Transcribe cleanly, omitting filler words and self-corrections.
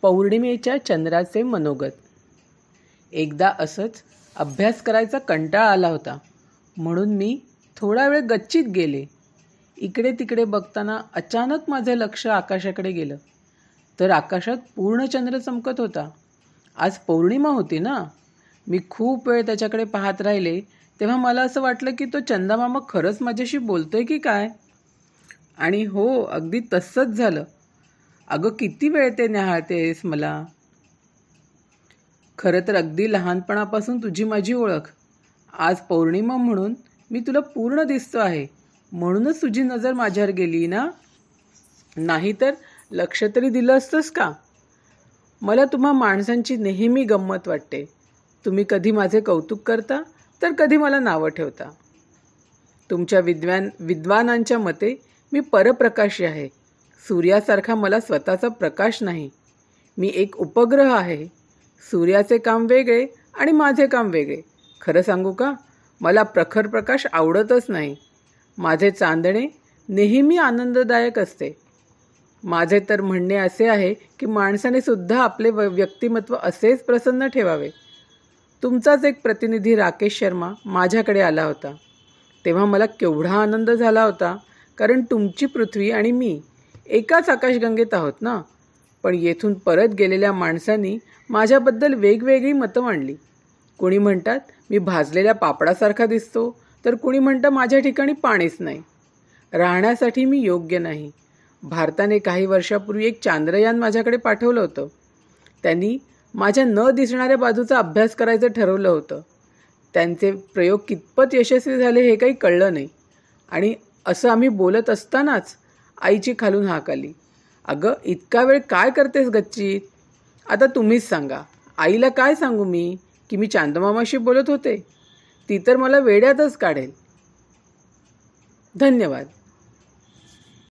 पौर्णिमेच्या चंद्राचे मनोगत। एकदा असंच अभ्यास करायचा कंटाळा आला होता, म्हणून मी थोडा वेळ गच्चीत गेले। इकडे तिकडे बघताना अचानक माझे लक्ष आकाशाकडे गेलं, तर आकाशात पूर्ण चंद्र चमकत होता। आज पौर्णिमा होती ना। मी खूप वेळ त्याच्याकडे पाहत राहिले, तेव्हा मला असं वाटलं की तो चंदामामा खरंच माझ्याशी बोलतोय की काय। आणि हो, अगदी तसंच झालं। अगं, किती वेळ ते न्याहाळतेस मला? खरं तर अगदी लहानपणापासून तुझी माझी ओळख। आज पौर्णिमा म्हणून मी तुला पूर्ण दिसतो आहे, म्हणूनच तुझी नजर माझ्यावर गेली ना। नाहीतर लक्ष तरी दिलं असतंस का? मला तुम्हा माणसांची नेहमी गंमत वाटते। तुम्ही कधी माझे कौतुक करता, तर कधी मला नावं ठेवता। तुमच्या विद्वानांच्या मते मी परप्रकाशी आहे। सूर्यासारखा मला स्वतःचा प्रकाश नाही। मी एक उपग्रह आहे। सूर्याचे काम वेगळे आणि माझे काम वेगळे। खरं सांगू का, मला प्रखर प्रकाश आवडतच नाही। माझे चांदणे नेहमी आनंददायक असते। माझे तर म्हणणे असे आहे की माणसाने सुद्धा आपले व्यक्तिमत्व असेच प्रसन्न ठेवावे। तुमचाच एक प्रतिनिधी राकेश शर्मा माझ्याकडे आला होता, तेव्हा मला केवढा आनंद झाला होता, कारण तुमची पृथ्वी आणि मी एकाच आकाशगंगेत आहोत ना। पण येथून परत गेलेल्या माणसांनी माझ्याबद्दल वेगवेगळी मतं मांडली। कुणी म्हणतात मी भाजलेल्या पापडासारखा दिसतो, तर कुणी म्हणतं माझ्या ठिकाणी पाणीच नाही, राहण्यासाठी मी योग्य नाही। भारताने काही वर्षापूर्वी एक चांद्रयान माझ्याकडे पाठवलं होतं। त्यांनी माझ्या न दिसणाऱ्या बाजूचा अभ्यास करायचं ठरवलं होतं। त्यांचे प्रयोग कितपत यशस्वी झाले हे काही कळलं नाही। आणि असं आम्ही बोलत असतानाच आईची खालून हाक आली, अगं, इतका वेळ काय करतेस गच्चीत? आता तुम्हीच सांगा, आईला काय सांगू मी की मी चांदमामाशी बोलत होते? ती तर मला वेड्यातच काढेल। धन्यवाद।